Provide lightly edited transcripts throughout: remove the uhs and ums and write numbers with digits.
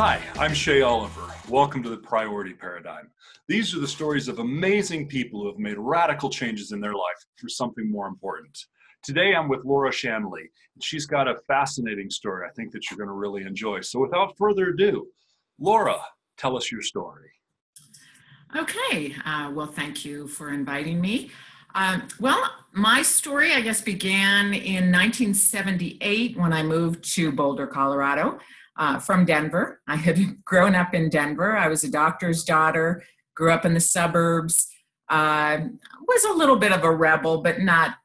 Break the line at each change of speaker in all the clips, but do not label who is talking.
Hi, I'm Shay Oliver. Welcome to the Priority Paradigm. These are the stories of amazing people who have made radical changes in their life for something more important. Today I'm with Laura Shanley, and she's got a fascinating story I think that you're going to really enjoy. So without further ado, Laura, tell us your story.
Okay, well, thank you for inviting me. My story, I guess, began in 1978 when I moved to Boulder, Colorado, from Denver. I had grown up in Denver. I was a doctor's daughter, grew up in the suburbs, was a little bit of a rebel, but not,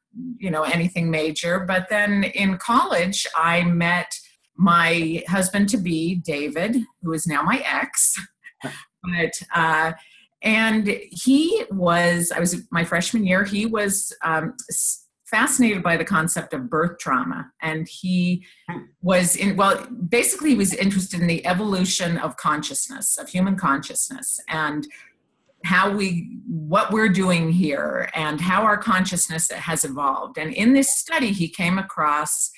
anything major. But then in college, I met my husband-to-be, David, who is now my ex. And I was my freshman year, he was fascinated by the concept of birth trauma. And he was basically he was interested in the evolution of consciousness, of human consciousness, and what we're doing here and how our consciousness has evolved. And in this study, he came across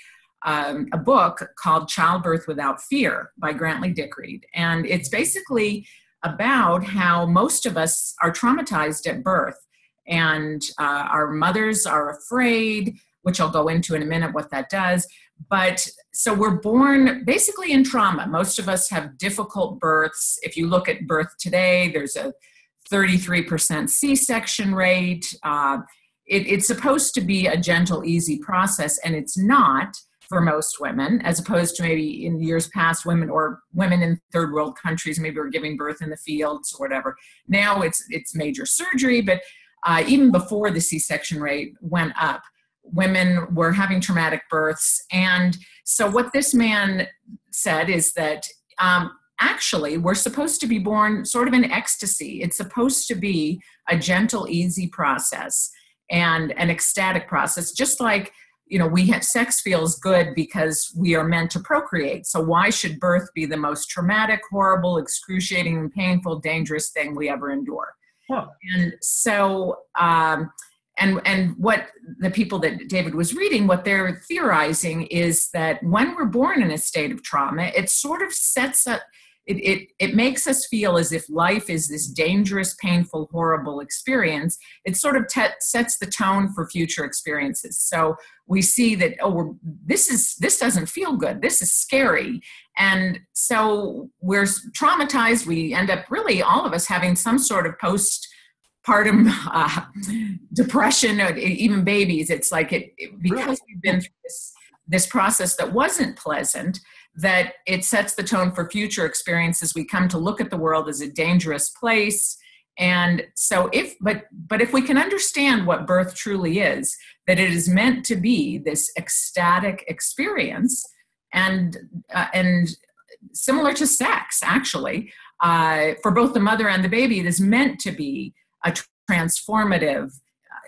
a book called Childbirth Without Fear by Grantley Dickreed. And it's basically about how most of us are traumatized at birth, and our mothers are afraid, which I'll go into in a minute what that does. But so we're born basically in trauma. Most of us have difficult births. If you look at birth today, there's a 33% C-section rate. It's supposed to be a gentle, easy process, and it's not for most women, as opposed to maybe in years past, women in third world countries maybe were giving birth in the fields or whatever. Now it's major surgery, but even before the C-section rate went up, women were having traumatic births. And so what this man said is that actually we're supposed to be born sort of in ecstasy. It's supposed to be a gentle, easy process and an ecstatic process, just like sex feels good because we are meant to procreate. So why should birth be the most traumatic, horrible, excruciating, and painful, dangerous thing we ever endure? Huh. And so, and what the people that David was reading, what they're theorizing is that when we're born in a state of trauma, it sort of sets up, it makes us feel as if life is this dangerous, painful, horrible experience. It sort of sets the tone for future experiences. So we see that, this doesn't feel good. This is scary. And so we're traumatized. We end up really, all of us, having some sort of postpartum depression, or even babies. It's like because we've been through this process that wasn't pleasant, that it sets the tone for future experiences. We come to look at the world as a dangerous place. And so if we can understand what birth truly is, that it is meant to be this ecstatic experience, and similar to sex, actually, for both the mother and the baby, it is meant to be a transformative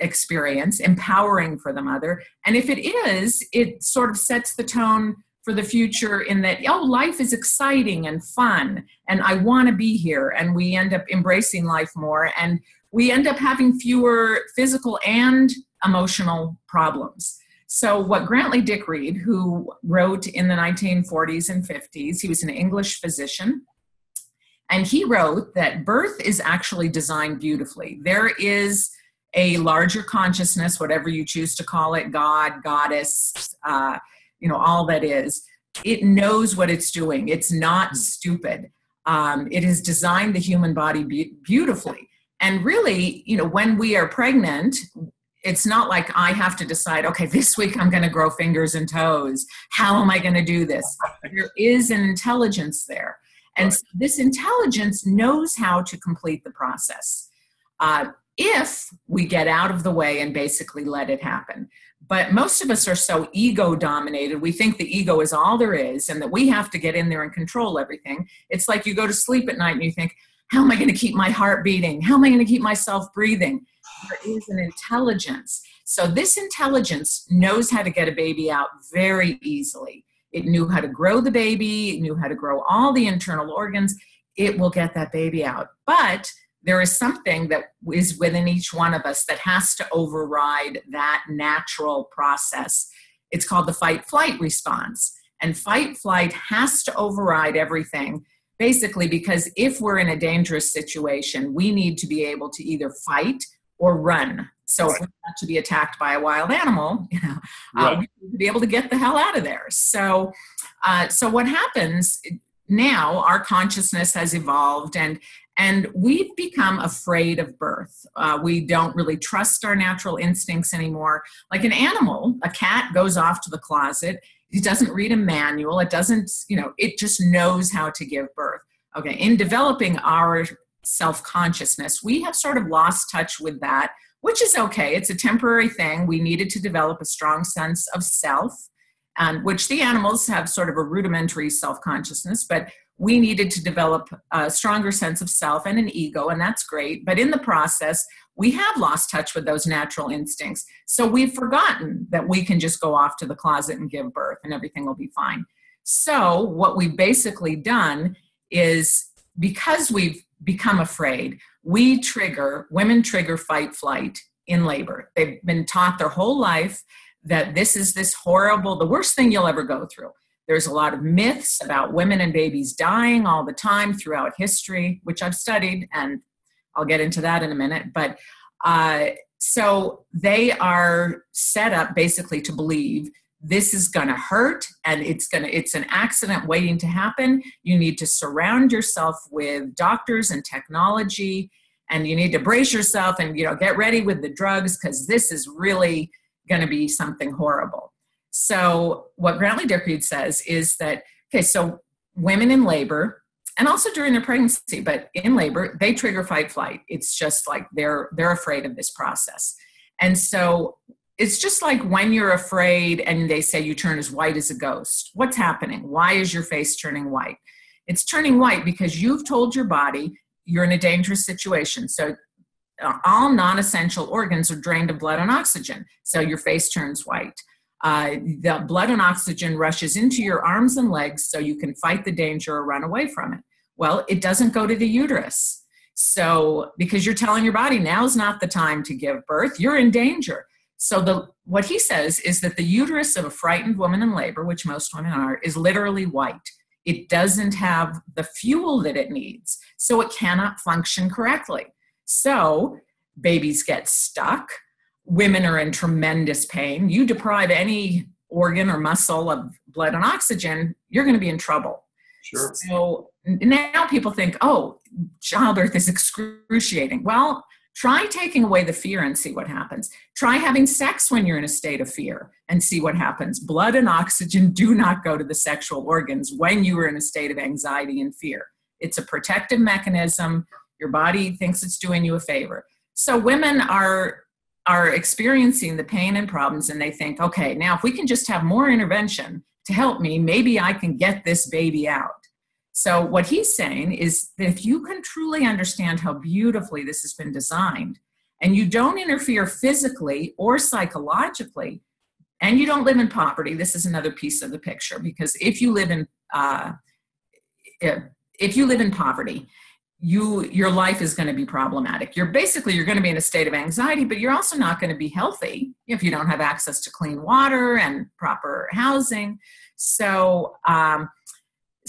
experience, empowering for the mother. And if it is, it sort of sets the tone for the future in that, life is exciting and fun, and I want to be here. And we end up embracing life more, and we end up having fewer physical and emotional problems. So what Grantley Dickreed, who wrote in the 1940s and 50s, he was an English physician, and he wrote that birth is actually designed beautifully. There is a larger consciousness, whatever you choose to call it, God, goddess, all that is. It knows what it's doing. It's not stupid. It has designed the human body beautifully. And really, when we are pregnant, it's not like I have to decide, okay, this week I'm going to grow fingers and toes. How am I going to do this? There is an intelligence there. And so this intelligence knows how to complete the process if we get out of the way and basically let it happen. But most of us are so ego-dominated. We think the ego is all there is and that we have to get in there and control everything. It's like you go to sleep at night and you think, how am I going to keep my heart beating? How am I going to keep myself breathing? There is an intelligence. So this intelligence knows how to get a baby out very easily. It knew how to grow the baby. It knew how to grow all the internal organs. It will get that baby out. But there is something that is within each one of us that has to override that natural process. It's called the fight-flight response. And fight-flight has to override everything basically because if we're in a dangerous situation, we need to be able to either fight or run. So if we're about to be attacked by a wild animal, we need to be able to get the hell out of there. So, so what happens now, our consciousness has evolved and we've become afraid of birth. We don't really trust our natural instincts anymore. Like an animal, a cat goes off to the closet. It doesn't read a manual. It doesn't, it just knows how to give birth. Okay, in developing our self-consciousness, we have sort of lost touch with that, which is okay. It's a temporary thing. We needed to develop a strong sense of self, which the animals have sort of a rudimentary self-consciousness, but we needed to develop a stronger sense of self and an ego, and that's great. But in the process, we have lost touch with those natural instincts. So we've forgotten that we can just go off to the closet and give birth and everything will be fine. So what we've basically done is, because we've become afraid, women trigger fight flight in labor. They've been taught their whole life that this is this horrible, the worst thing you'll ever go through. There's a lot of myths about women and babies dying all the time throughout history, which I've studied, and I'll get into that in a minute. But so they are set up basically to believe this is going to hurt and it's an accident waiting to happen. You need to surround yourself with doctors and technology, and you need to brace yourself and, get ready with the drugs because this is really going to be something horrible. So what Brantley Dickery says is that, okay, so women in labor, and also during their pregnancy, but in labor, they trigger fight flight. It's just like they're afraid of this process. And so it's just like when you're afraid and they say you turn as white as a ghost. What's happening? Why is your face turning white? It's turning white because you've told your body you're in a dangerous situation. So all non-essential organs are drained of blood and oxygen. So your face turns white. The blood and oxygen rushes into your arms and legs so you can fight the danger or run away from it. Well, it doesn't go to the uterus. So because you're telling your body now's not the time to give birth, you're in danger. So what he says is that the uterus of a frightened woman in labor, which most women are, is literally white. It doesn't have the fuel that it needs, so it cannot function correctly. So babies get stuck. Women are in tremendous pain. You deprive any organ or muscle of blood and oxygen, you're going to be in trouble.
Sure.
So now people think, oh, childbirth is excruciating. Well, try taking away the fear and see what happens. Try having sex when you're in a state of fear and see what happens. Blood and oxygen do not go to the sexual organs when you are in a state of anxiety and fear. It's a protective mechanism. Your body thinks it's doing you a favor. So women are experiencing the pain and problems, and they think, okay, now if we can just have more intervention to help me, maybe I can get this baby out. So what he's saying is that if you can truly understand how beautifully this has been designed, and you don't interfere physically or psychologically, and you don't live in poverty, this is another piece of the picture, because if you live in poverty, your life is going to be problematic. You're going to be in a state of anxiety, but you're also not going to be healthy if you don't have access to clean water and proper housing. So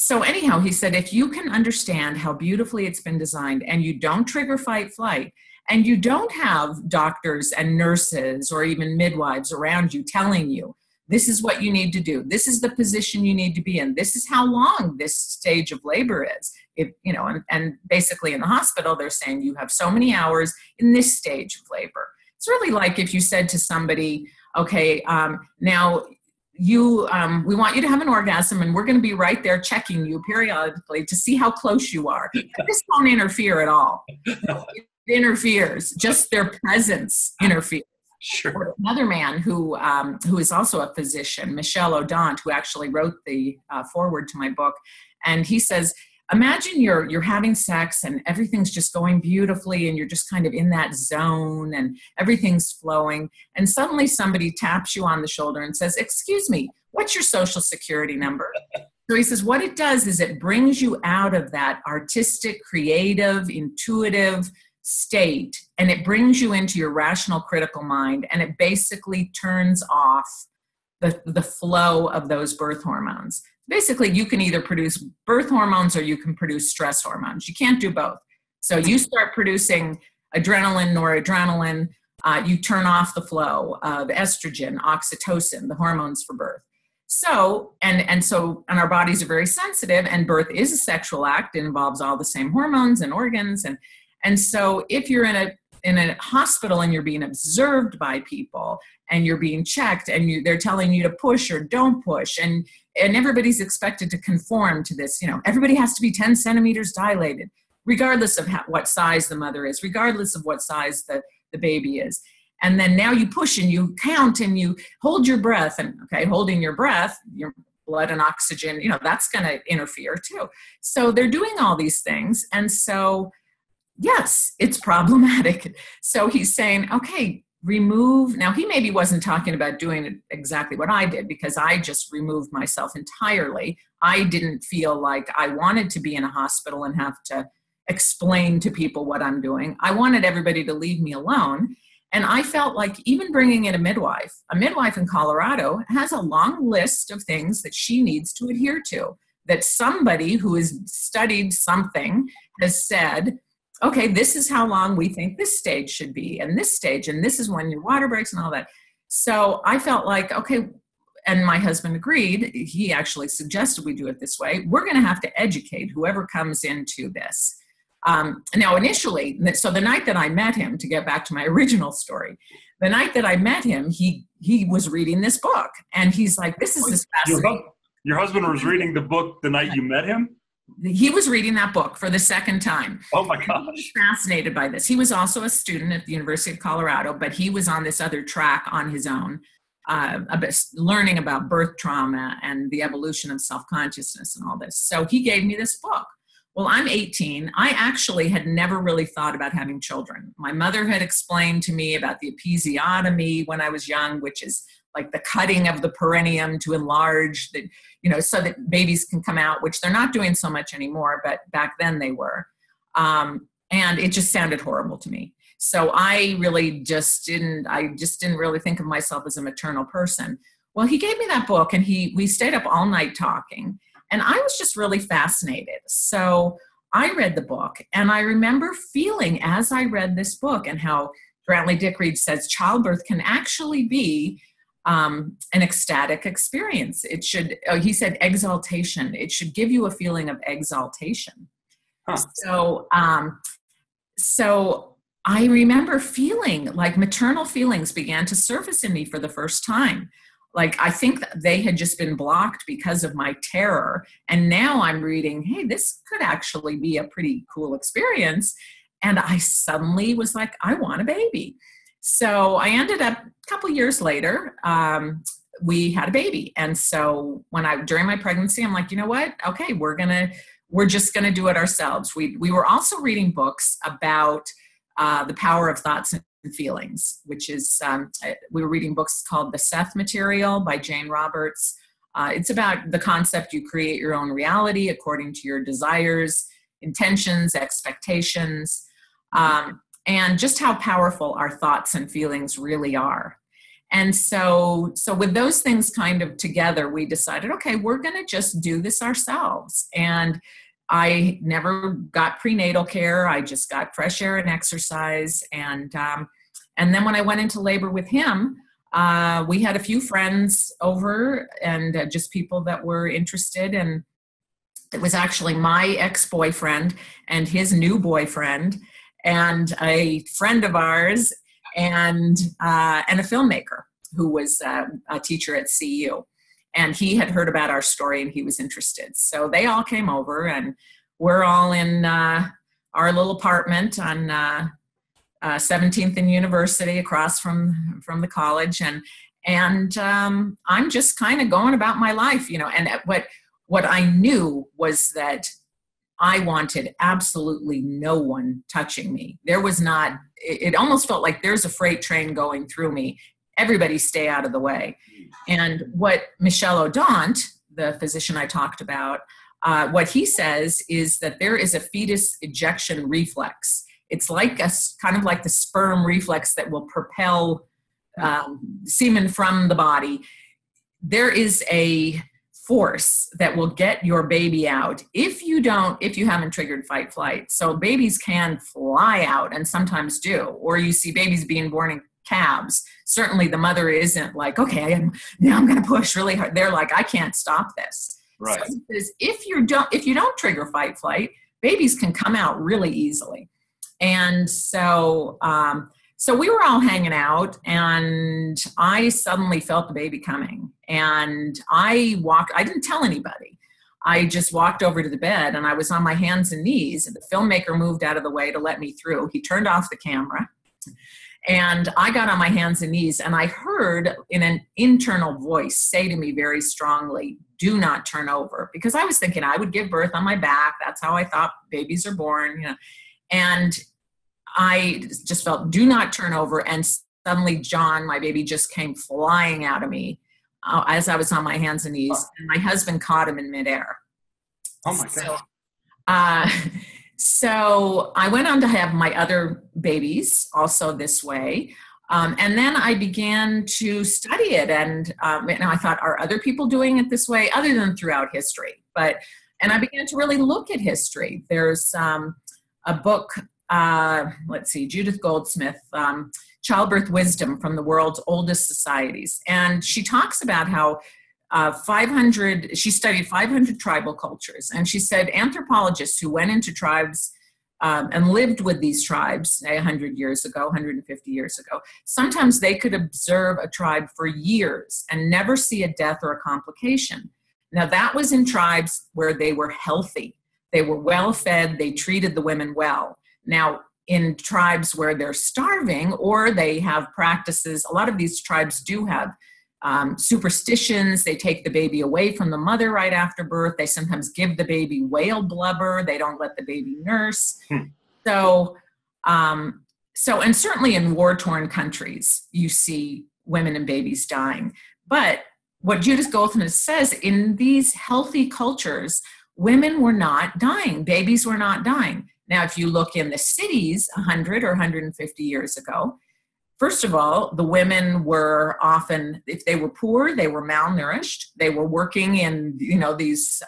anyhow, he said, if you can understand how beautifully it's been designed and you don't trigger fight flight, and you don't have doctors and nurses or even midwives around you telling you, this is what you need to do. This is the position you need to be in. This is how long this stage of labor is. And basically in the hospital, they're saying you have so many hours in this stage of labor. It's really like if you said to somebody, okay, now we want you to have an orgasm and we're going to be right there checking you periodically to see how close you are. This won't interfere at all. It interferes. Just their presence interferes.
Sure.
Or another man who is also a physician, Michel Odant, who actually wrote the foreword to my book, and he says, imagine you're having sex and everything's just going beautifully and you're just kind of in that zone and everything's flowing, and suddenly somebody taps you on the shoulder and says, excuse me, what's your social security number? So he says what it does is it brings you out of that artistic, creative, intuitive state, and it brings you into your rational, critical mind, and it basically turns off the flow of those birth hormones. Basically, you can either produce birth hormones or you can produce stress hormones. You can't do both. So you start producing adrenaline, noradrenaline, you turn off the flow of estrogen, oxytocin, the hormones for birth. So, and our bodies are very sensitive, and birth is a sexual act. It involves all the same hormones and organs. And so if you're in a hospital and you're being observed by people and you're being checked and they're telling you to push or don't push, and everybody's expected to conform to this, everybody has to be 10 centimeters dilated, regardless of what size the mother is, regardless of what size the baby is. And then now you push and you count and you hold your breath, and holding your breath, your blood and oxygen, that's going to interfere too. So they're doing all these things. And so, yes, it's problematic. So he's saying, okay, remove. Now, he maybe wasn't talking about doing exactly what I did, because I just removed myself entirely. I didn't feel like I wanted to be in a hospital and have to explain to people what I'm doing. I wanted everybody to leave me alone. And I felt like even bringing in a midwife in Colorado has a long list of things that she needs to adhere to, that somebody who has studied something has said, okay, this is how long we think this stage should be, and this stage, and this is when your water breaks and all that. So I felt like, okay, and my husband agreed. He actually suggested we do it this way. We're going to have to educate whoever comes into this. Now, initially, so the night that I met him, to get back to my original story, the night that I met him, he was reading this book, and he's like, this is this fascinating.
Your husband was reading the book the night you met him?
He was reading that book for the second time.
Oh my gosh.
He was fascinated by this. He was also a student at the University of Colorado, but he was on this other track on his own, learning about birth trauma and the evolution of self-consciousness and all this. So he gave me this book. Well, I'm 18. I actually had never really thought about having children. My mother had explained to me about the episiotomy when I was young, which is like the cutting of the perineum to enlarge the, so that babies can come out, which they're not doing so much anymore, but back then they were. And it just sounded horrible to me. So I really just didn't really think of myself as a maternal person. Well, he gave me that book, and we stayed up all night talking, and I was just really fascinated. So I read the book, and I remember feeling as I read this book, and how Brantley Dick Reed says childbirth can actually be an ecstatic experience. It should, he said, exaltation. It should give you a feeling of exaltation. Huh. So I remember feeling like maternal feelings began to surface in me for the first time. Like, I think that they had just been blocked because of my terror. And now I'm reading, hey, this could actually be a pretty cool experience. And I suddenly was like, I want a baby. So I ended up, a couple years later, we had a baby. And so during my pregnancy, I'm like, you know what? Okay, we're just gonna do it ourselves. We were also reading books about the power of thoughts and feelings, which is, we were reading books called The Seth Material by Jane Roberts. It's about the concept you create your own reality according to your desires, intentions, expectations, and just how powerful our thoughts and feelings really are. And so with those things kind of together, we decided, okay, we're going to just do this ourselves. And I never got prenatal care. I just got fresh air and exercise. And then when I went into labor with him, we had a few friends over, and just people that were interested. And it was actually my ex-boyfriend and his new boyfriend and a friend of ours and a filmmaker who was a teacher at CU. And he had heard about our story and he was interested. So they all came over, and we're all in our little apartment on 17th and University across from the college. And I'm just kind of going about my life, and what I knew was that I wanted absolutely no one touching me. It almost felt like there's a freight train going through me. Everybody stay out of the way. And what Michel Odent, the physician I talked about, what he says is that there is a fetus ejection reflex. It's like kind of like the sperm reflex that will propel semen from the body. there is a force that will get your baby out if you haven't triggered fight flight. So babies can fly out, and sometimes do, or you see babies being born in cabs. Certainly the mother isn't like, okay, I'm going to push really hard. They're like, I can't stop this.
Right.
So if you don't trigger fight flight, babies can come out really easily. And so we were all hanging out, and I suddenly felt the baby coming, and I didn't tell anybody. I just walked over to the bed, and I was on my hands and knees, and the filmmaker moved out of the way to let me through. He turned off the camera, and I got on my hands and knees, and I heard in an internal voice say to me very strongly, do not turn over, because I was thinking I would give birth on my back. That's how I thought babies are born, and I just felt, do not turn over. And suddenly John, my baby, just came flying out of me as I was on my hands and knees. And my husband caught him in midair.
Oh my God.
So I went on to have my other babies also this way. And then I began to study it. And I thought, are other people doing it this way other than throughout history? And I began to really look at history. There's a book, Judith Goldsmith, Childbirth Wisdom from the World's Oldest Societies. And she talks about how she studied 500 tribal cultures. And she said anthropologists who went into tribes and lived with these tribes, say 100 years ago, 150 years ago, sometimes they could observe a tribe for years and never see a death or a complication. Now that was in tribes where they were healthy. They were well fed. They treated the women well. Now, in tribes where they're starving or they have practices, a lot of these tribes do have superstitions. They take the baby away from the mother right after birth. They sometimes give the baby whale blubber. They don't let the baby nurse. So, and certainly in war-torn countries, you see women and babies dying. But what Judith Goldsmith says, in these healthy cultures, women were not dying. Babies were not dying. Now, if you look in the cities 100 or 150 years ago, first of all, the women were often, if they were poor, they were malnourished. They were working in, these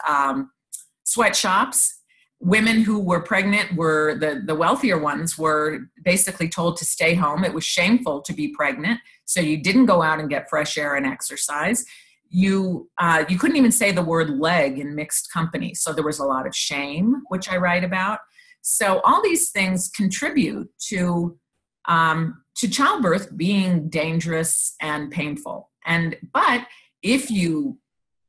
sweatshops. Women who were pregnant were, the wealthier ones were basically told to stay home. It was shameful to be pregnant, so you didn't go out and get fresh air and exercise. You couldn't even say the word leg in mixed company, so there was a lot of shame, which I write about. So all these things contribute to childbirth being dangerous and painful. But if you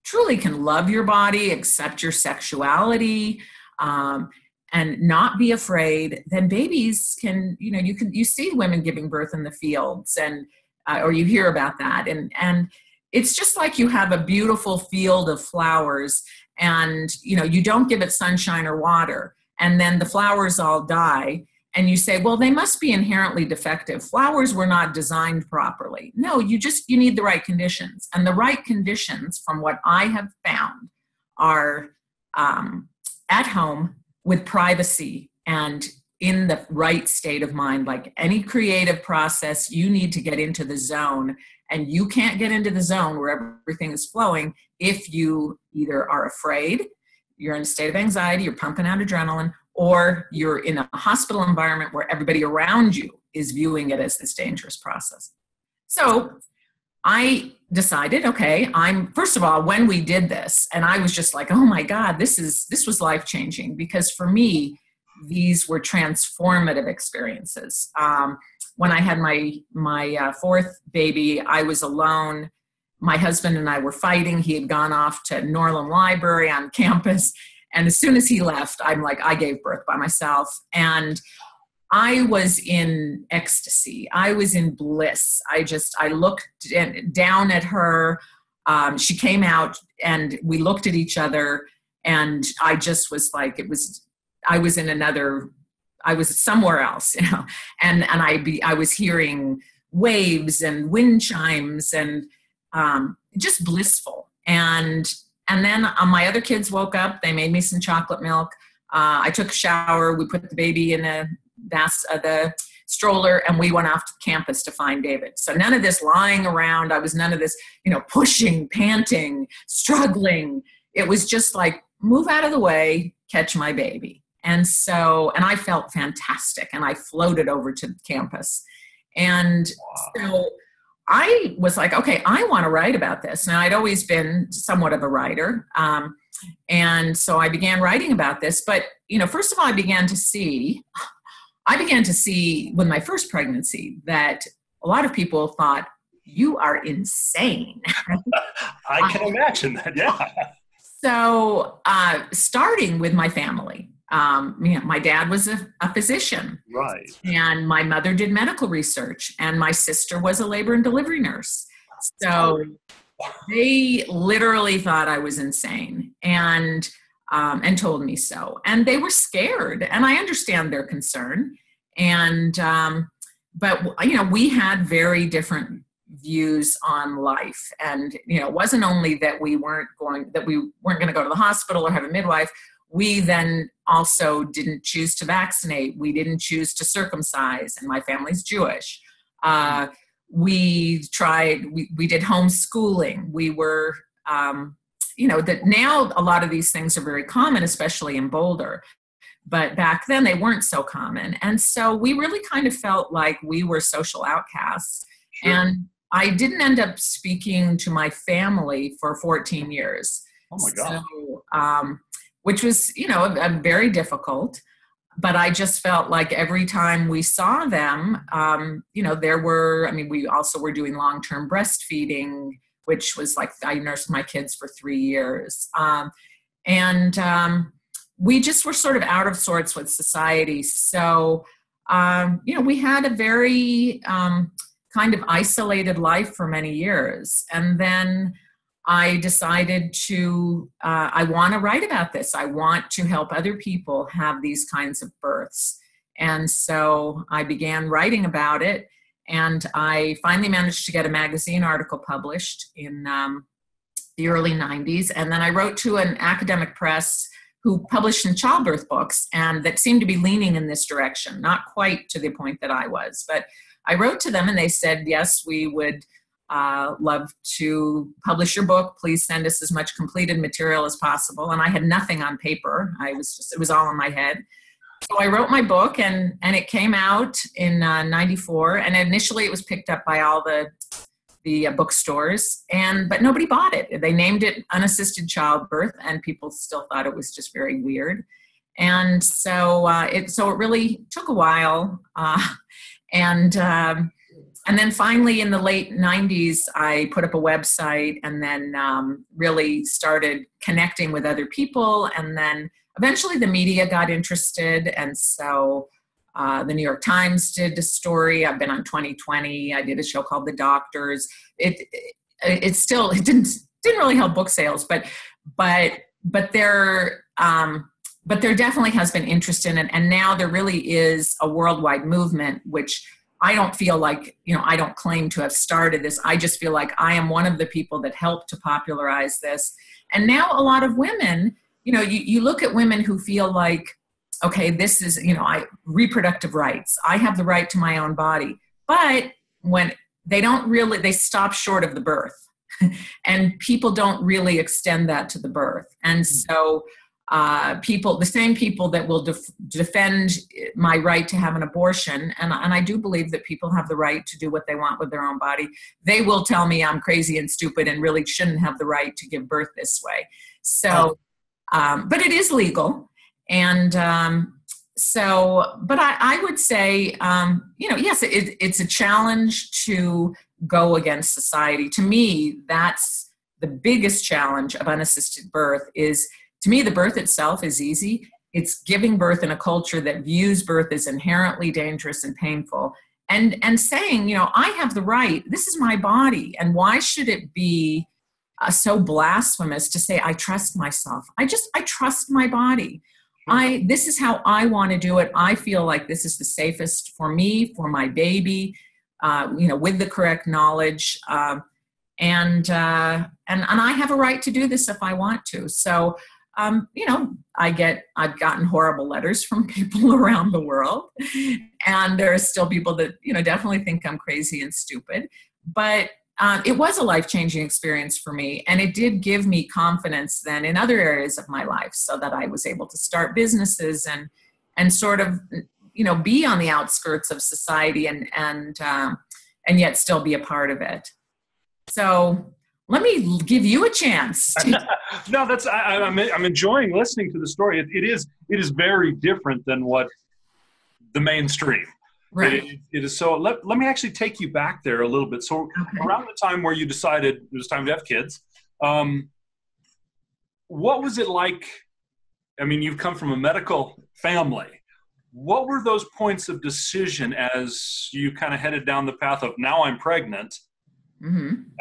truly can love your body, accept your sexuality, and not be afraid, then babies can, you see women giving birth in the fields, or you hear about that. And it's just like you have a beautiful field of flowers, and, you don't give it sunshine or water, and then the flowers all die. And you say, well, they must be inherently defective. Flowers were not designed properly. No, you need the right conditions. And the right conditions, from what I have found, are at home with privacy and in the right state of mind. Like any creative process, you need to get into the zone. And you can't get into the zone where everything is flowing if you either are afraid, you're in a state of anxiety, you're pumping out adrenaline, or you're in a hospital environment where everybody around you is viewing it as this dangerous process. So I decided, okay, first of all, when we did this, and I was just like, oh my God, this was life-changing, because for me, these were transformative experiences. When I had my fourth baby, I was alone. My husband and I were fighting. He had gone off to Norland Library on campus. And as soon as he left, I'm like, I gave birth by myself. And I was in ecstasy. I was in bliss. I looked down at her. She came out and we looked at each other. And I just was like, I was somewhere else, and I was hearing waves and wind chimes and just blissful. And then my other kids woke up. They made me some chocolate milk. I took a shower. We put the baby in a the stroller, and we went off to campus to find David. So none of this lying around. I was none of this, pushing, panting, struggling. It was just like, move out of the way, catch my baby. And I felt fantastic, and I floated over to campus. And so I was like, okay, I want to write about this. Now, I'd always been somewhat of a writer. And so I began writing about this. But, first of all, I began to see with my first pregnancy that a lot of people thought, you are insane.
I can imagine that, yeah.
So starting with my family, my dad was a physician.
Right.
And my mother did medical research, and my sister was a labor and delivery nurse. So they literally thought I was insane and told me so. And they were scared, and I understand their concern. And, but we had very different views on life. And, it wasn't only that we weren't going to go to the hospital or have a midwife. We then also didn't choose to vaccinate. We didn't choose to circumcise, and my family's Jewish. We did homeschooling. We were, that now a lot of these things are very common, especially in Boulder. But back then they weren't so common. And so we really kind of felt like we were social outcasts. Sure. And I didn't end up speaking to my family for 14 years.
Oh my God.
So, which was, very difficult. But I just felt like every time we saw them, we also were doing long-term breastfeeding, which was like, I nursed my kids for 3 years. We just were sort of out of sorts with society. So, we had a very kind of isolated life for many years. And then I decided I want to write about this. I want to help other people have these kinds of births. And so I began writing about it. And I finally managed to get a magazine article published in the early 90s. And then I wrote to an academic press who published some childbirth books, and that seemed to be leaning in this direction, not quite to the point that I was. But I wrote to them, and they said, yes, we would love to publish your book. Please send us as much completed material as possible. And I had nothing on paper. It was all in my head. So I wrote my book, and it came out in 94. And initially it was picked up by all the bookstores, but nobody bought it. They named it Unassisted Childbirth, and people still thought it was just very weird. And so it really took a while. And then finally in the late 90s, I put up a website, and then really started connecting with other people. And then eventually the media got interested. And so the New York Times did a story. I've been on 2020. I did a show called The Doctors. It didn't really help book sales, but there definitely has been interest in it. And now there really is a worldwide movement, which I don't feel like, I don't claim to have started this. I just feel like I am one of the people that helped to popularize this. And now a lot of women, you look at women who feel like, okay, this is, reproductive rights. I have the right to my own body. But when they stop short of the birth. And people don't really extend that to the birth. And so the same people that will defend my right to have an abortion, and I do believe that people have the right to do what they want with their own body, they will tell me I'm crazy and stupid and really shouldn't have the right to give birth this way. So, but it is legal. And but I would say, yes, it's a challenge to go against society. To me, that's the biggest challenge of unassisted birth is, to me, the birth itself is easy. It's giving birth in a culture that views birth as inherently dangerous and painful, and saying, I have the right, this is my body. And why should it be so blasphemous to say, I trust myself? I trust my body. This is how I want to do it. I feel like this is the safest for me, for my baby, with the correct knowledge. And I have a right to do this if I want to. So I've gotten horrible letters from people around the world, and there are still people that, definitely think I'm crazy and stupid, but it was a life-changing experience for me. And it did give me confidence then in other areas of my life, so that I was able to start businesses and sort of, be on the outskirts of society and yet still be a part of it. So let me give you a chance.
No, I'm enjoying listening to the story. It is very different than what the mainstream.
Right.
It is. So let me actually take you back there a little bit. So around the time where you decided it was time to have kids, what was it like? I mean, you've come from a medical family. What were those points of decision as you kind of headed down the path of, now I'm pregnant, and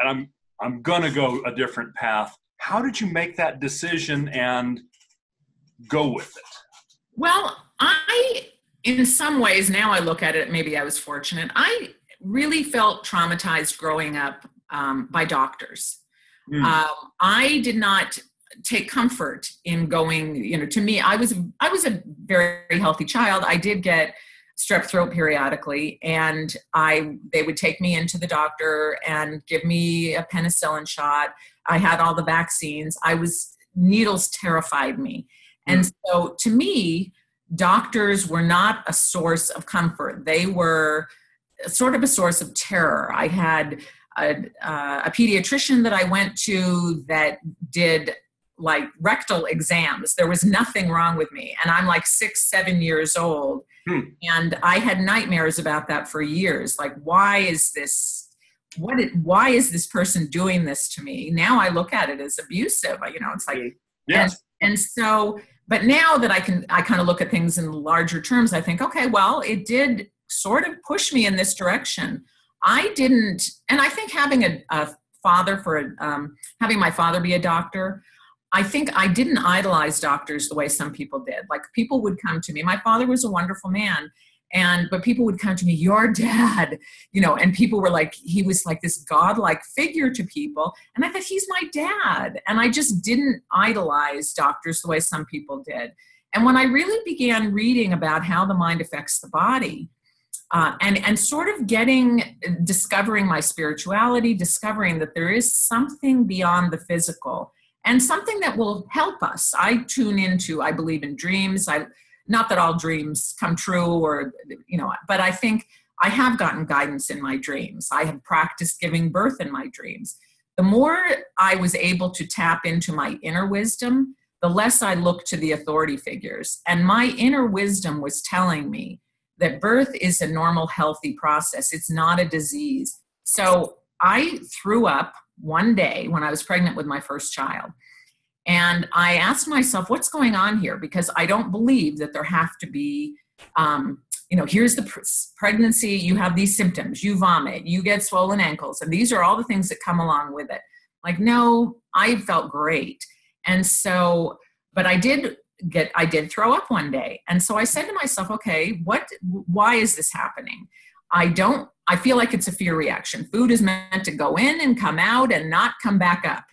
I'm gonna go a different path? How did you make that decision and go with it?
Well, in some ways, now I look at it, maybe I was fortunate. I really felt traumatized growing up by doctors. I did not take comfort in going, to me, I was a very healthy child. I did get strep throat periodically, and they would take me into the doctor and give me a penicillin shot. I had all the vaccines. Needles terrified me. And so to me, doctors were not a source of comfort. They were sort of a source of terror. I had a pediatrician that I went to that did like rectal exams. There was nothing wrong with me. And I'm like 6-7 years old. And I had nightmares about that for years. Like, why is this person doing this to me? Now I look at it as abusive. It's like,
yes.
And so, but now that I kind of look at things in larger terms, I think, okay, well, it did sort of push me in this direction. And I think having having my father be a doctor, I think I didn't idolize doctors the way some people did. Like, people would come to me. My father was a wonderful man. But people would come to me, your dad, and people were like, he was like this godlike figure to people. And I thought, he's my dad. And I just didn't idolize doctors the way some people did. And when I really began reading about how the mind affects the body, and sort of discovering my spirituality, discovering that there is something beyond the physical and something that will help us. I believe in dreams. Not that all dreams come true but I think I have gotten guidance in my dreams. I have practiced giving birth in my dreams. The more I was able to tap into my inner wisdom, the less I looked to the authority figures. And my inner wisdom was telling me that birth is a normal, healthy process. It's not a disease. So I threw up one day when I was pregnant with my first child. And I asked myself, what's going on here? Because I don't believe that there have to be, here's the pregnancy, you have these symptoms, you vomit, you get swollen ankles, and these are all the things that come along with it. Like, no, I felt great. And so, but I did throw up one day. And so I said to myself, okay, why is this happening? I feel like it's a fear reaction. Food is meant to go in and come out and not come back up,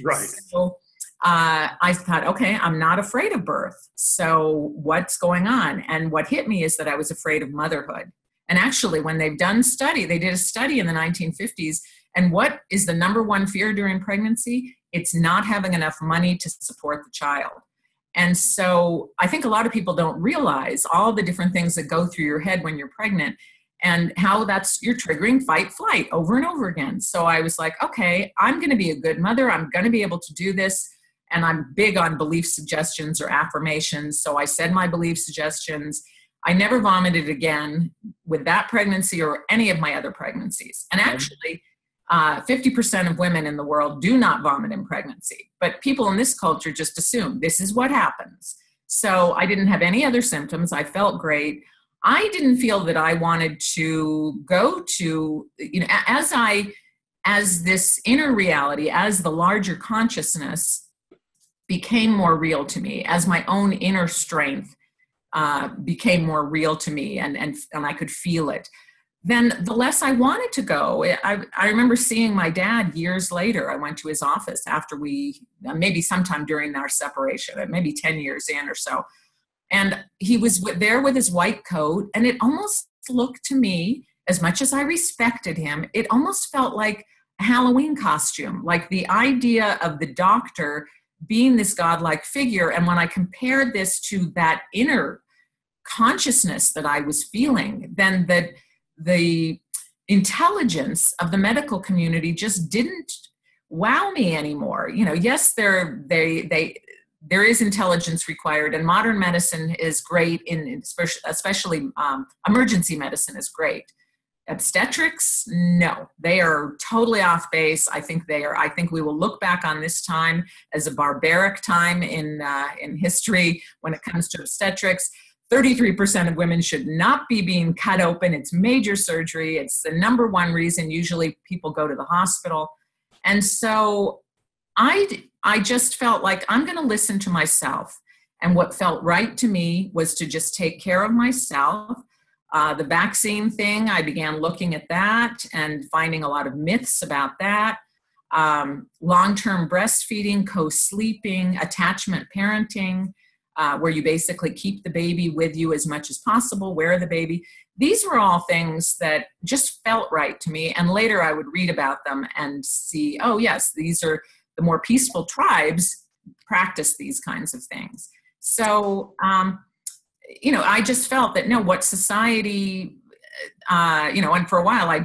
Right.
So, I thought, okay, I'm not afraid of birth. So what's going on? And what hit me is that I was afraid of motherhood. And actually, when they did a study in the 1950s. And what is the number one fear during pregnancy? It's not having enough money to support the child. And so I think a lot of people don't realize all the different things that go through your head when you're pregnant and how you're triggering fight, flight over and over again. So I was like, okay, I'm going to be a good mother. I'm going to be able to do this. And I'm big on belief suggestions or affirmations. So I said my belief suggestions. I never vomited again with that pregnancy or any of my other pregnancies. And actually, 50% of women in the world do not vomit in pregnancy. But people in this culture just assume this is what happens. So I didn't have any other symptoms. I felt great. I didn't feel that I wanted to go to, as this inner reality, as the larger consciousness became more real to me, as my own inner strength became more real to me, and I could feel it. then the less I wanted to go. I remember seeing my dad years later. I went to his office after maybe sometime during our separation, maybe 10 years in or so. And he was there with his white coat, and it almost looked to me, as much as I respected him, it almost felt like a Halloween costume, like the idea of the doctor being this godlike figure. And when I compared this to that inner consciousness that I was feeling, then the intelligence of the medical community just didn't wow me anymore. Yes, there is intelligence required, and modern medicine is great, especially emergency medicine is great. Obstetrics, no, they are totally off base. I think we will look back on this time as a barbaric time in history when it comes to obstetrics. 33% of women should not be being cut open. It's major surgery. It's the number one reason usually people go to the hospital. And so I just felt like I'm going to listen to myself. And what felt right to me was to just take care of myself. The vaccine thing, I began looking at that and finding a lot of myths about that. Long-term breastfeeding, co-sleeping, attachment parenting, where you basically keep the baby with you as much as possible, wear the baby. These were all things that just felt right to me. And later I would read about them and see, oh yes, these are the more peaceful tribes practice these kinds of things. So, I just felt that, what society, and for a while I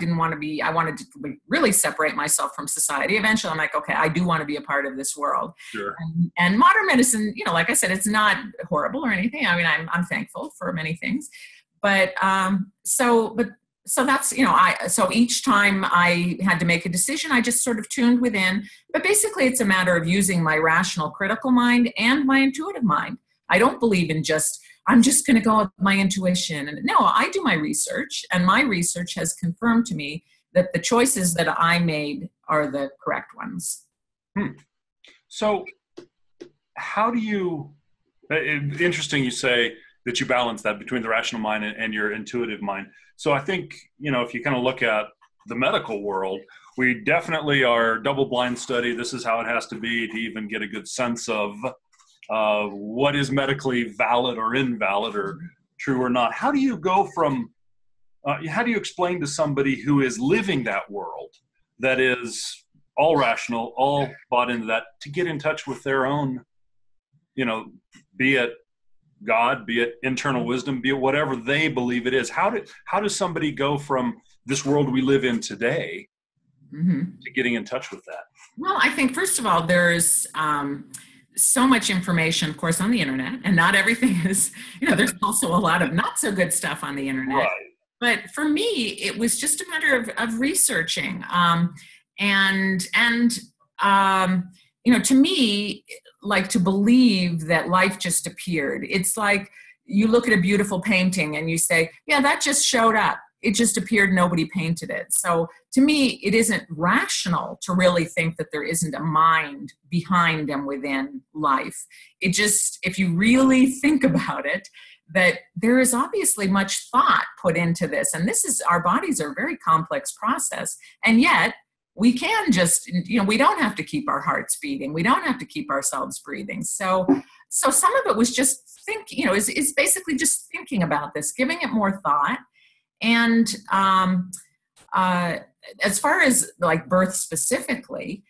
wanted to really separate myself from society. Eventually I'm like, okay, I do want to be a part of this world. Sure. And modern medicine, like I said, it's not horrible or anything. I mean, I'm thankful for many things, but so that's, so each time I had to make a decision, I just sort of tuned within, but basically it's a matter of using my rational critical mind and my intuitive mind. I don't believe in I'm just going to go with my intuition. And no, I do my research, and my research has confirmed to me that the choices that I made are the correct ones.
So how do you, interesting you say that you balance that between the rational mind and your intuitive mind. So I think, if you kind of look at the medical world, we definitely are double-blind study. This is how it has to be to even get a good sense of what is medically valid or invalid or true or not. How do you go from, how do you explain to somebody who is living that world that is all rational, all bought into that, to get in touch with their own, be it God, be it internal wisdom, be it whatever they believe it is? How does somebody go from this world we live in today to getting in touch with that?
Well, I think first of all, there's so much information, of course, on the internet, and not everything is, there's also a lot of not so good stuff on the internet. Right. But for me, it was just a matter of researching. To me, like, to believe that life just appeared. It's like you look at a beautiful painting and you say, yeah, that just showed up. It just appeared, nobody painted it. So to me, it isn't rational to really think that there isn't a mind behind and within life. It just, if you really think about it, that there is obviously much thought put into this. And our bodies are a very complex process. And yet we can just, we don't have to keep our hearts beating. We don't have to keep ourselves breathing. So some of it was just is basically just thinking about this, giving it more thought. And as far as like birth specifically,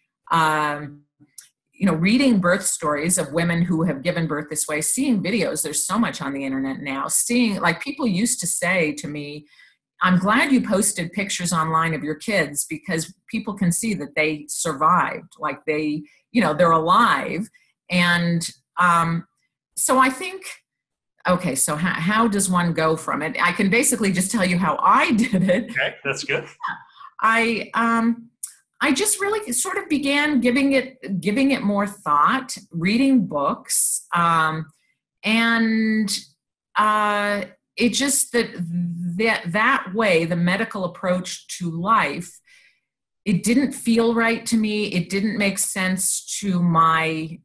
reading birth stories of women who have given birth this way, seeing videos, there's so much on the internet now, seeing, like, people used to say to me, I'm glad you posted pictures online of your kids because people can see that they survived, like they're alive. And so I think, okay, so how does one go from it? I can basically just tell you how I did it.
Okay, that's good.
I just really sort of began giving it more thought, reading books, and it just that way, the medical approach to life, it didn't feel right to me. It didn't make sense to my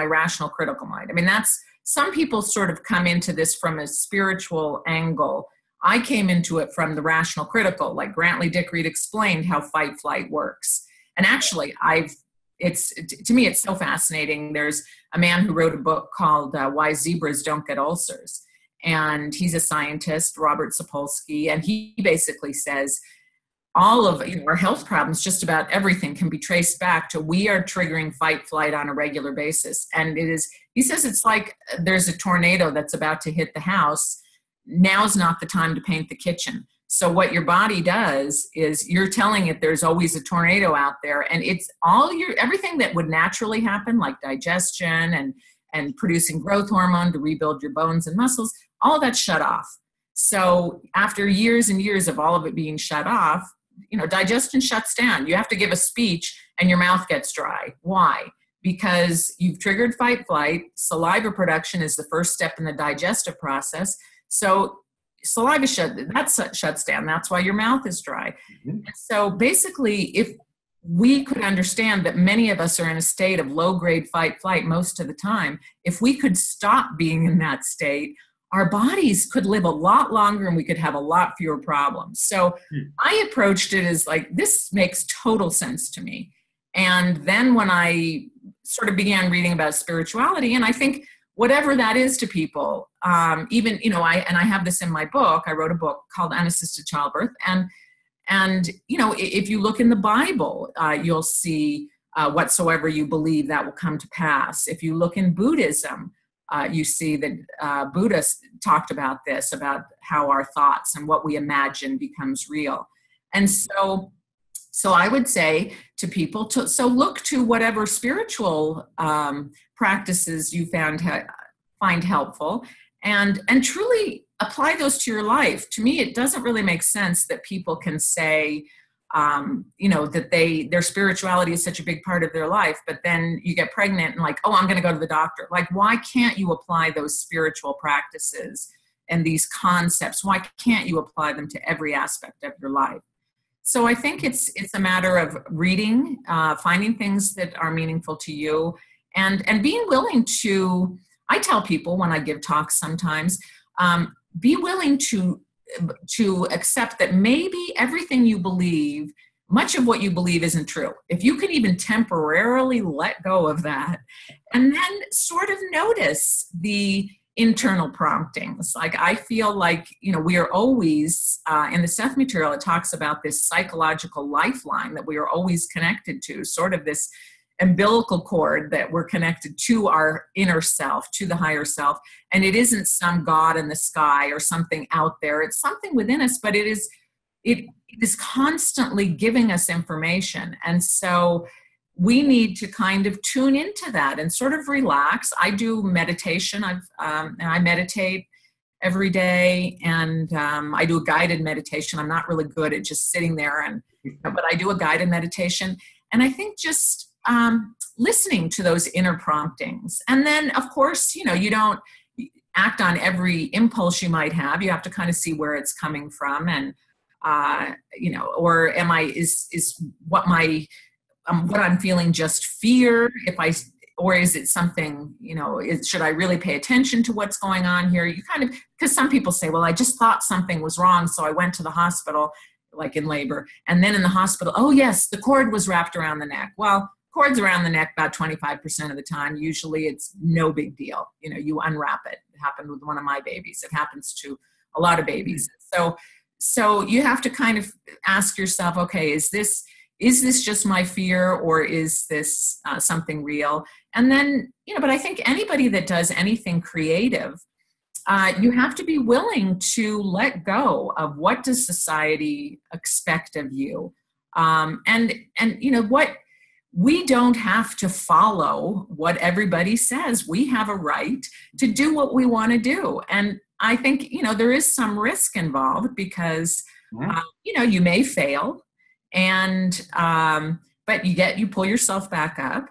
rational critical mind. I mean, some people sort of come into this from a spiritual angle. I came into it from the rational critical, like Grantley Dick Reed explained how fight flight works. And actually, to me, it's so fascinating. There's a man who wrote a book called Why Zebras Don't Get Ulcers. And he's a scientist, Robert Sapolsky, and he basically says all of our health problems, just about everything, can be traced back to we are triggering fight flight on a regular basis. And he says it's like there's a tornado that's about to hit the house. Now's not the time to paint the kitchen. So what your body does is you're telling it there's always a tornado out there, and it's everything that would naturally happen, like digestion and producing growth hormone to rebuild your bones and muscles, all of that's shut off. So after years and years of all of it being shut off, digestion shuts down. You have to give a speech and your mouth gets dry. Why? Because you've triggered fight flight. Saliva production is the first step in the digestive process. So saliva shuts down. That's why your mouth is dry. Mm-hmm. So basically, if we could understand that many of us are in a state of low-grade fight flight most of the time, if we could stop being in that state, our bodies could live a lot longer and we could have a lot fewer problems. So I approached it as like, this makes total sense to me. And then when I sort of began reading about spirituality, and I think whatever that is to people, I have this in my book. I wrote a book called Unassisted Childbirth. And if you look in the Bible, you'll see whatsoever you believe that will come to pass. If you look in Buddhism, you see that Buddha talked about this, about how our thoughts and what we imagine becomes real. And so I would say to people, look to whatever spiritual practices you find helpful and truly apply those to your life. To me, it doesn't really make sense that people can say, that their spirituality is such a big part of their life, but then you get pregnant and like, oh, I'm going to go to the doctor. Like, why can't you apply those spiritual practices and these concepts? Why can't you apply them to every aspect of your life? So I think it's a matter of reading, finding things that are meaningful to you, and being willing to, I tell people when I give talks sometimes, be willing to accept that maybe everything you believe, much of what you believe isn't true. If you can even temporarily let go of that and then sort of notice the internal promptings. Like I feel like, we are always, in the Seth material, it talks about this psychological lifeline that we are always connected to, sort of this umbilical cord that we're connected to our inner self, to the higher self. And it isn't some God in the sky or something out there. It's something within us, but it is constantly giving us information. And so we need to kind of tune into that and sort of relax. I do meditation. And I meditate every day, and I do a guided meditation. I'm not really good at just sitting there, but I do a guided meditation. And I think just listening to those inner promptings. And then, of course, you don't act on every impulse you might have. You have to kind of see where it's coming from, and or is what I'm feeling just fear? Or is it something, should I really pay attention to what's going on here? You kind of, because some people say, well, I just thought something was wrong, so I went to the hospital, like in labor, and then in the hospital, oh yes, the cord was wrapped around the neck. Well, cords around the neck about 25% of the time. Usually it's no big deal. You unwrap it. It happened with one of my babies. It happens to a lot of babies. So you have to kind of ask yourself, okay, is this just my fear, or is this something real? And then, but I think anybody that does anything creative, you have to be willing to let go of what does society expect of you. And what, we don't have to follow what everybody says. We have a right to do what we want to do. And I think, there is some risk involved because, you may fail, and, but you pull yourself back up,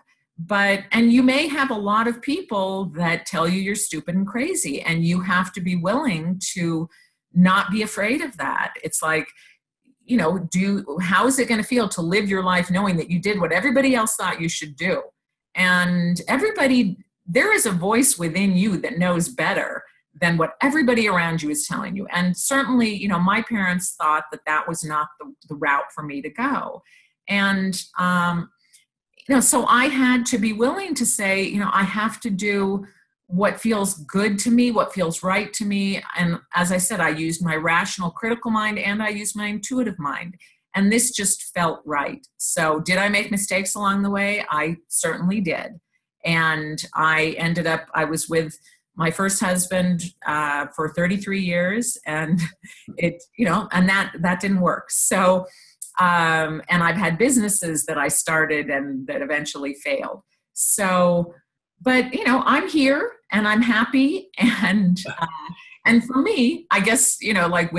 and you may have a lot of people that tell you you're stupid and crazy, and you have to be willing to not be afraid of that. It's like, how is it going to feel to live your life knowing that you did what everybody else thought you should do? And there is a voice within you that knows better than what everybody around you is telling you. And certainly, you know, my parents thought that that was not the route for me to go. And, you know, so I had to be willing to say, you know, I have to do what feels good to me, what feels right to me. And as I said, I used my rational, critical mind and I used my intuitive mind. And this just felt right. So did I make mistakes along the way? I certainly did. And I was with my first husband for 33 years, and that didn't work. So, and I've had businesses that I started and that eventually failed. So, but you know, I'm here and I'm happy, and for me, I guess, you know, like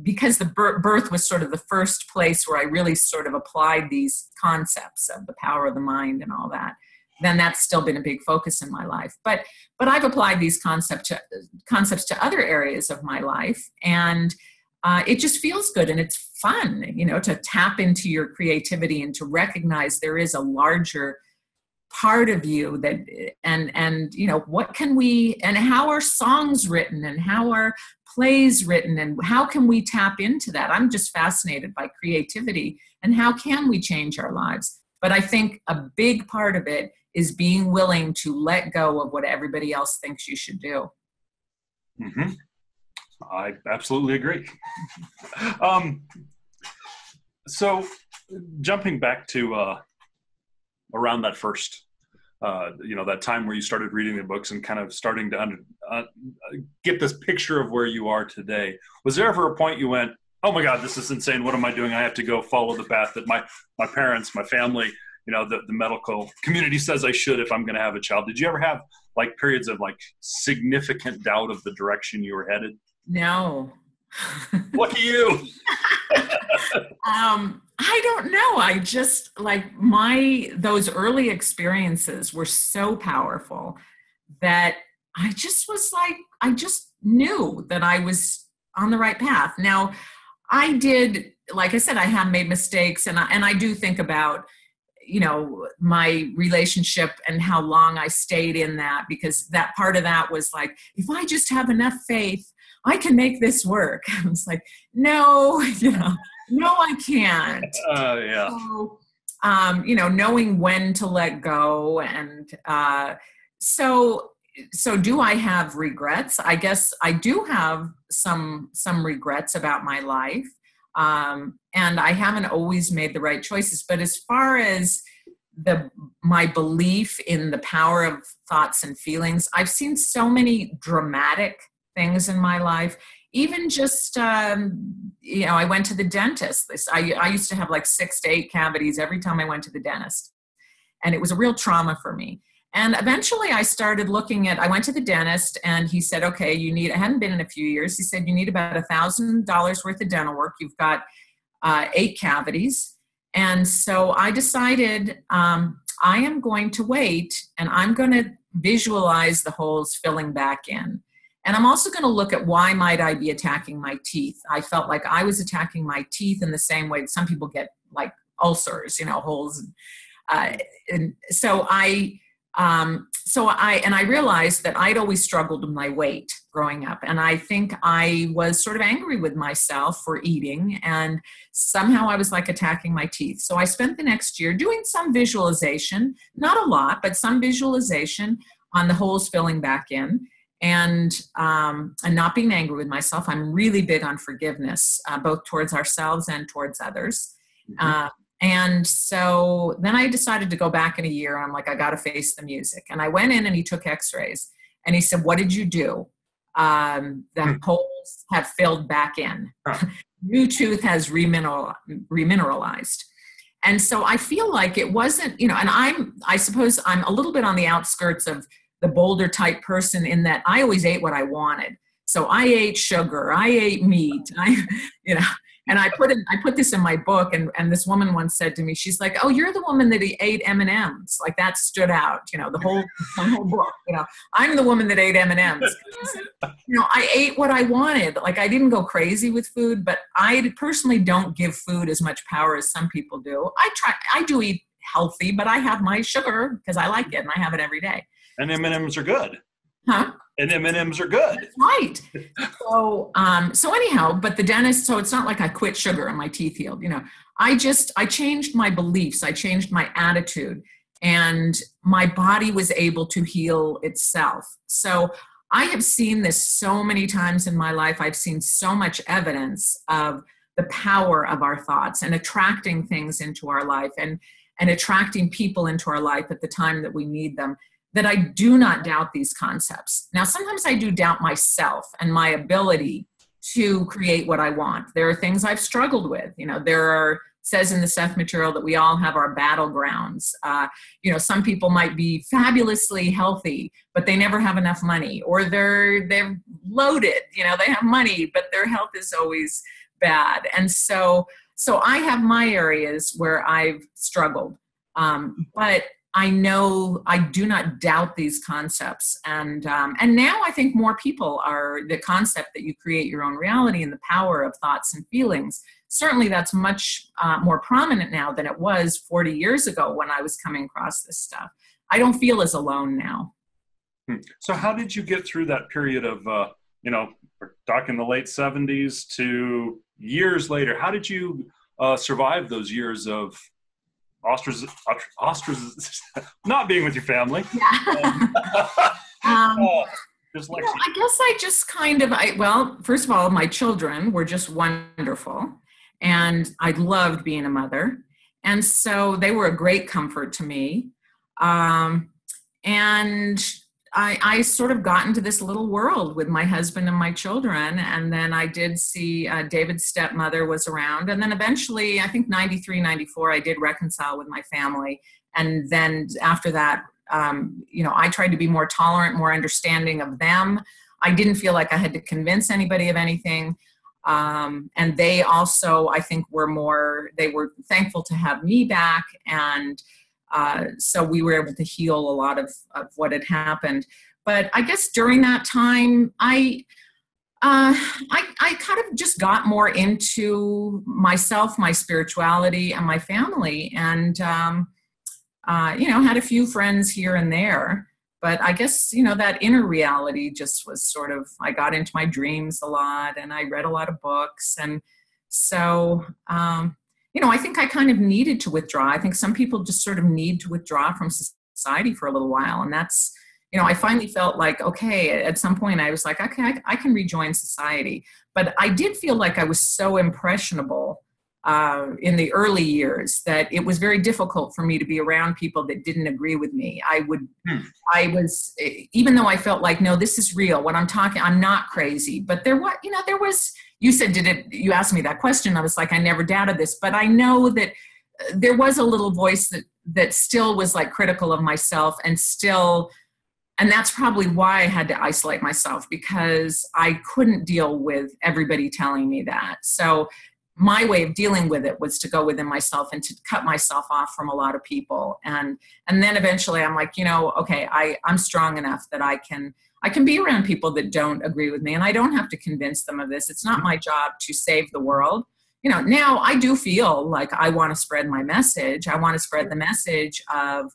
because the birth was sort of the first place where I really sort of applied these concepts of the power of the mind and all that, then that's still been a big focus in my life. But I've applied these concepts to other areas of my life, and it just feels good and it's fun, you know, to tap into your creativity and to recognize there is a larger part of you that, and you know, what can we, and how are songs written and how are plays written and how can we tap into that? I'm just fascinated by creativity and how can we change our lives? But I think a big part of it is being willing to let go of what everybody else thinks you should do.
Mm-hmm. I absolutely agree. So jumping back to around that first, that time where you started reading the books and kind of starting to get this picture of where you are today, was there ever a point you went, oh my God, this is insane. What am I doing? I have to go follow the path that my parents, my family, you know, the medical community says I should if I'm going to have a child. Did you ever have like periods of like significant doubt of the direction you were headed?
No.
Lucky you.
I don't know. I just like those early experiences were so powerful that I just was like, I just knew that I was on the right path. Now I did, like I said, I have made mistakes, and I do think about, you know, my relationship and how long I stayed in that, because that part of that was like, if I just have enough faith, I can make this work. I was like, no, you know, no, I can't.
Yeah.
So, you know, knowing when to let go. And so do I have regrets? I guess I do have some regrets about my life. And I haven't always made the right choices. But as far as my belief in the power of thoughts and feelings, I've seen so many dramatic things in my life. Even just, you know, I went to the dentist. I used to have like 6 to 8 cavities every time I went to the dentist. And it was a real trauma for me. And eventually I started I went to the dentist and he said, okay, I hadn't been in a few years. He said, you need about $1,000 worth of dental work. You've got 8 cavities. And so I decided I am going to wait and I'm going to visualize the holes filling back in. And I'm also going to look at why might I be attacking my teeth. I felt like I was attacking my teeth in the same way that some people get like ulcers, you know, holes. And so I realized that I'd always struggled with my weight growing up. And I think I was sort of angry with myself for eating, and somehow I was like attacking my teeth. So I spent the next year doing some visualization, not a lot, but some visualization on the holes filling back in. And not being angry with myself. I'm really big on forgiveness, both towards ourselves and towards others. Mm-hmm. And so then I decided to go back in a year. I'm like, I got to face the music. And I went in and he took x-rays and he said, what did you do? The holes have filled back in. New tooth has remineralized. And so I feel like it wasn't, you know, and I suppose I'm a little bit on the outskirts of the Boulder type person in that I always ate what I wanted. So I ate sugar, I ate meat, and I put this in my book, and this woman once said to me, she's like, oh, you're the woman that ate M&Ms. Like that stood out, you know, the whole book, you know, I'm the woman that ate M&Ms. You know, I ate what I wanted. Like I didn't go crazy with food, but I personally don't give food as much power as some people do. I do eat healthy, but I have my sugar because I like it and I have it every day.
And M&Ms are good.
Huh?
And M&Ms are good.
That's right. So anyhow, but the dentist, so it's not like I quit sugar and my teeth healed, I changed my beliefs. I changed my attitude, and my body was able to heal itself. So I have seen this so many times in my life. I've seen so much evidence of the power of our thoughts and attracting things into our life and attracting people into our life at the time that we need them, that I do not doubt these concepts. Now, sometimes I do doubt myself and my ability to create what I want. There are things I've struggled with. Says in the Seth material that we all have our battlegrounds. Some people might be fabulously healthy, but they never have enough money, or they're loaded. They have money, but their health is always bad. And so I have my areas where I've struggled, but I know I do not doubt these concepts. And now I think more people are the concept that you create your own reality and the power of thoughts and feelings. Certainly that's much more prominent now than it was 40 years ago when I was coming across this stuff. I don't feel as alone now.
So how did you get through that period of, we're talking the late 70s to years later? How did you survive those years of not being with your family?
Yeah. I guess I just first of all, my children were just wonderful, and I loved being a mother. And so they were a great comfort to me. And I sort of got into this little world with my husband and my children. And then I did see David's stepmother was around. And then eventually, I think 93, 94, I did reconcile with my family. And then after that, I tried to be more tolerant, more understanding of them. I didn't feel like I had to convince anybody of anything. And they also, I think, they were thankful to have me back. And so we were able to heal a lot of what had happened. But I guess during that time, I kind of just got more into myself, my spirituality, and my family, and had a few friends here and there. But I guess, that inner reality just was sort of, I got into my dreams a lot, and I read a lot of books. And so, I think I kind of needed to withdraw. I think some people just sort of need to withdraw from society for a little while. And that's, I finally felt like, okay, at some point I was like, okay, I can rejoin society. But I did feel like I was so impressionable in the early years that it was very difficult for me to be around people that didn't agree with me. Even though I felt like, no, this is real. When I'm talking, I'm not crazy. But there was, you said, you asked me that question. I was like, I never doubted this, but I know that there was a little voice that still was like critical of myself and that's probably why I had to isolate myself, because I couldn't deal with everybody telling me that. So my way of dealing with it was to go within myself and to cut myself off from a lot of people. And then eventually I'm like, okay, I'm strong enough that I can be around people that don't agree with me, and I don't have to convince them of this. It's not my job to save the world. Now I do feel like I want to spread my message. I want to spread the message of,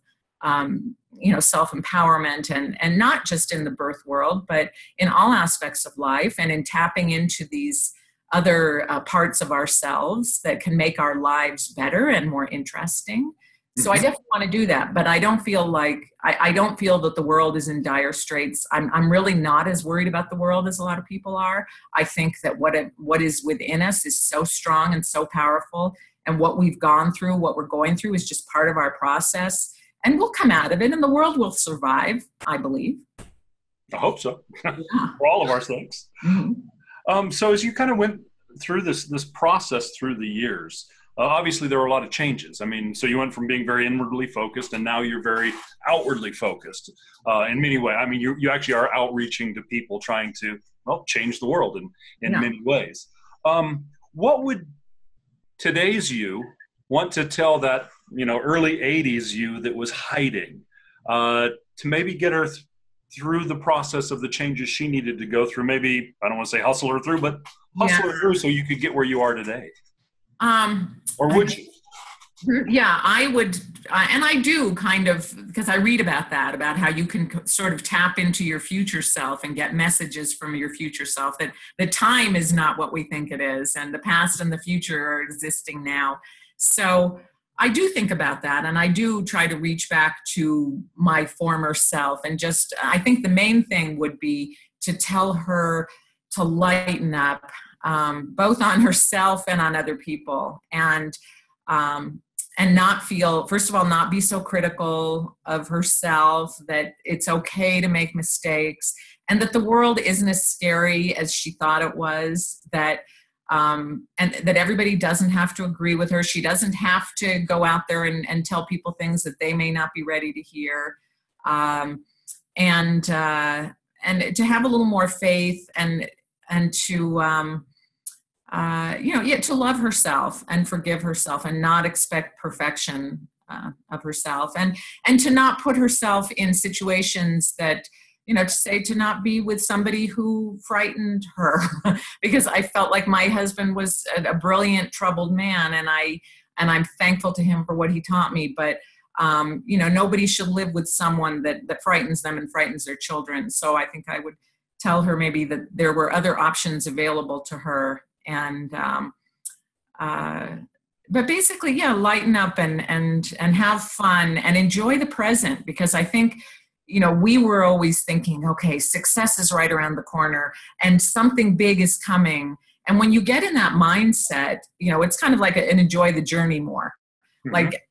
self-empowerment and not just in the birth world, but in all aspects of life, and in tapping into these other parts of ourselves that can make our lives better and more interesting. So I definitely want to do that, but I don't feel like, I don't feel that the world is in dire straits. I'm really not as worried about the world as a lot of people are. I think that what is within us is so strong and so powerful, and what we've gone through, what we're going through, is just part of our process, and we'll come out of it, and the world will survive, I believe.
I hope so.
Yeah.
For all of our sakes.
Mm-hmm.
So as you kind of went through this process through the years, obviously there were a lot of changes. I mean, so you went from being very inwardly focused, and now you're very outwardly focused in many ways. I mean, you actually are outreaching to people, trying to change the world in many ways. What would today's you want to tell that early 80s you that was hiding, to maybe get her through the process of the changes she needed to go through? Maybe, I don't want to say hustle her through, but hustle her through so you could get where you are today. Or would you?
Yeah, I would, and I do kind of, because I read about that, about how you can sort of tap into your future self and get messages from your future self, that the time is not what we think it is, and the past and the future are existing now. So I do think about that, and I do try to reach back to my former self. And just, I think the main thing would be to tell her to lighten up, both on herself and on other people. And not feel, first of all, not be so critical of herself, that it's okay to make mistakes, and that the world isn't as scary as she thought it was, that and that everybody doesn't have to agree with her. She doesn't have to go out there and tell people things that they may not be ready to hear. And to have a little more faith, and to to love herself and forgive herself, and not expect perfection of herself, and to not put herself in situations that, to not be with somebody who frightened her, because I felt like my husband was a brilliant, troubled man, and I'm thankful to him for what he taught me. But nobody should live with someone that frightens them and frightens their children. So I think I would tell her maybe that there were other options available to her. And but basically, yeah, lighten up and have fun and enjoy the present, because I think, we were always thinking, okay, success is right around the corner and something big is coming. And when you get in that mindset, it's kind of like an enjoy the journey more. Mm-hmm. Like,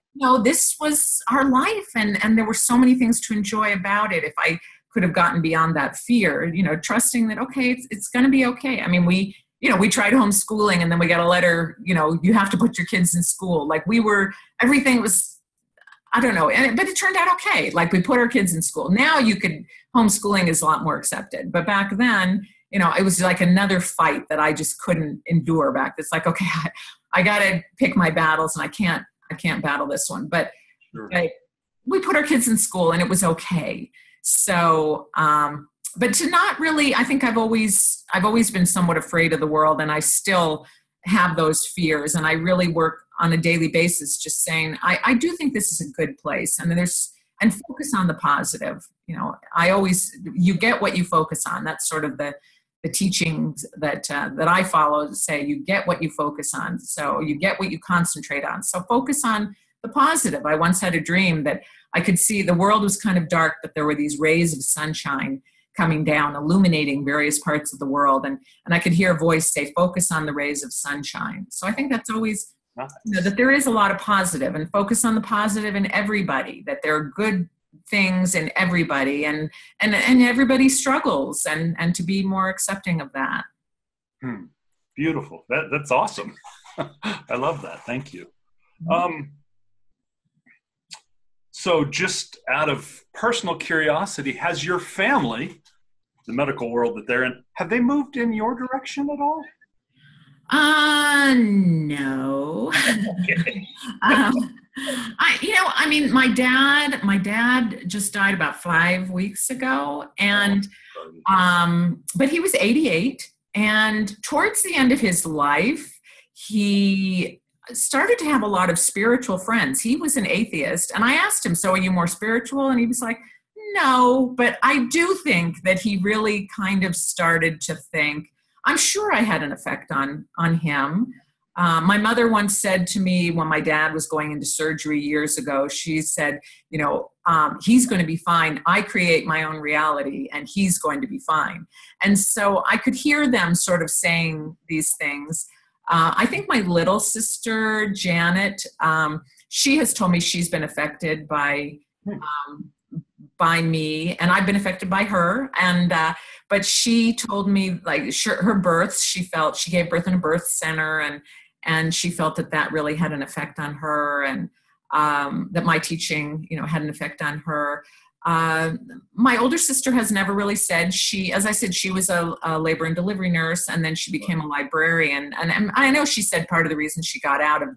this was our life, and there were so many things to enjoy about it. If I could have gotten beyond that fear, trusting that, okay, it's going to be okay. I mean, we tried homeschooling, and then we got a letter, you have to put your kids in school. Like, everything was, I don't know, but it turned out okay. Like, we put our kids in school. Now homeschooling is a lot more accepted. But back then, it was like another fight that I just couldn't endure back. It's like, okay, I got to pick my battles, and I can't battle this one. But sure. We put our kids in school, and it was okay. So, but to not really, I think I've always been somewhat afraid of the world, and I still have those fears. And I really work on a daily basis, just saying, I do think this is a good place. And and focus on the positive. You get what you focus on. That's sort of the teachings that I follow, to say, you get what you focus on. So you get what you concentrate on. So focus on the positive. I once had a dream that I could see the world was kind of dark, but there were these rays of sunshine coming down, illuminating various parts of the world. And I could hear a voice say, focus on the rays of sunshine. So I think that's always, nice. That there is a lot of positive, and focus on the positive in everybody, that there are good things in everybody, and everybody struggles, and to be more accepting of that.
Beautiful. That's awesome. I love that. Thank you. So just out of personal curiosity, has your family, the medical world that they're in, have they moved in your direction at all?
No. Okay. My dad just died about 5 weeks ago, and but he was 88, and towards the end of his life, he started to have a lot of spiritual friends. He was an atheist, and I asked him, so are you more spiritual? And he was like, no, but I do think that he really kind of started to think, I'm sure I had an effect on him. My mother once said to me, when my dad was going into surgery years ago, she said, he's going to be fine. I create my own reality, and he's going to be fine. And so I could hear them sort of saying these things. I think my little sister, Janet, she has told me she's been affected by me, and I've been affected by her. And but she told me, like, her births, she gave birth in a birth center, and she felt that really had an effect on her, and that my teaching, had an effect on her. My older sister has never really said. As I said, she was a labor and delivery nurse, and then she became a librarian. And I know she said part of the reason she got out of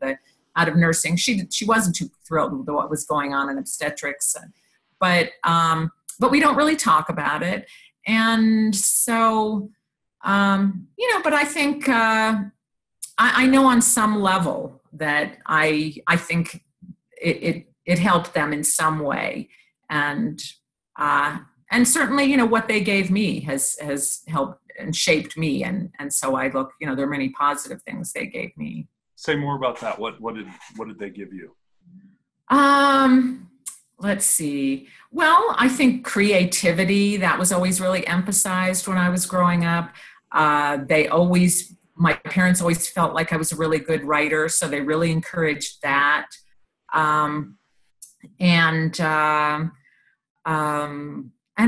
nursing, she wasn't too thrilled with what was going on in obstetrics, but we don't really talk about it. And so, but I think I know on some level that I think it helped them in some way. And certainly, what they gave me has helped and shaped me. And so I look, there are many positive things they gave me.
Say more about that. What did they give you?
Let's see. Well, I think creativity, that was always really emphasized when I was growing up. My parents always felt like I was a really good writer, so they really encouraged that. And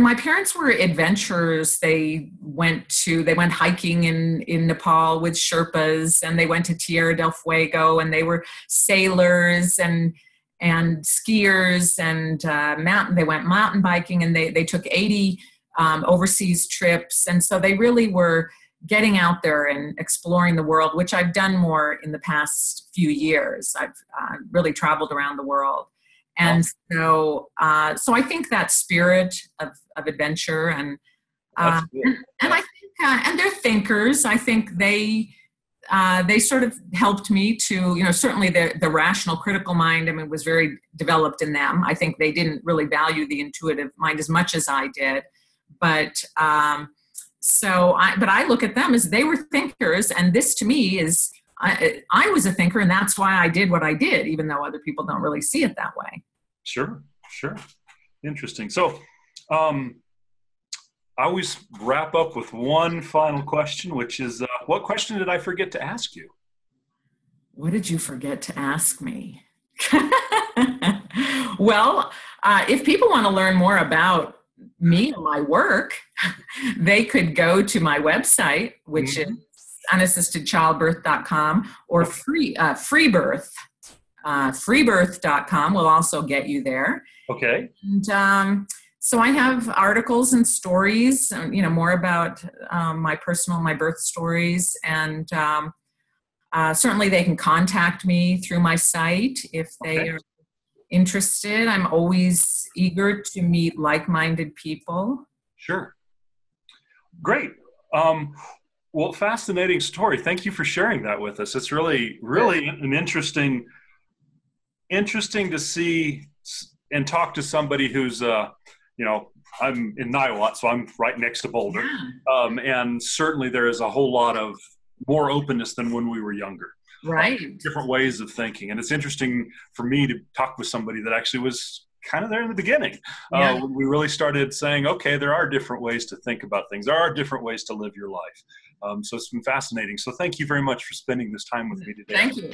my parents were adventurers. They went hiking in Nepal with Sherpas, and they went to Tierra del Fuego, and they were sailors and skiers, and they went mountain biking, and they took 80 overseas trips. And so they really were getting out there and exploring the world, which I've done more in the past few years. I've really traveled around the world. And so I think that spirit of adventure and I think and they're thinkers. I think they sort of helped me to, certainly the rational critical mind, was very developed in them. I think they didn't really value the intuitive mind as much as I did, but I look at them as they were thinkers, and this to me is I was a thinker, and that's why I did what I did, even though other people don't really see it that way.
Sure. Interesting. So I always wrap up with one final question, which is, what question did I forget to ask you?
What did you forget to ask me? Well, if people want to learn more about me and my work, they could go to my website, which is unassistedchildbirth.com, or Freebirth. Freebirth.com will also get you there.
Okay.
And so I have articles and stories, more about my birth stories, and certainly they can contact me through my site if they are interested. I'm always eager to meet like-minded people. Sure.
Great. Well, fascinating story. Thank you for sharing that with us. It's really an interesting to see and talk to somebody who's, I'm in Niwot, so I'm right next to Boulder. Yeah. And certainly there is a whole lot of more openness than when we were younger.
Right.
Different ways of thinking. And it's interesting for me to talk with somebody that actually was kind of there in the beginning. Yeah. When we really started saying, okay, there are different ways to think about things. There are different ways to live your life. So it's been fascinating. So thank you very much for spending this time with me today.
Thank you.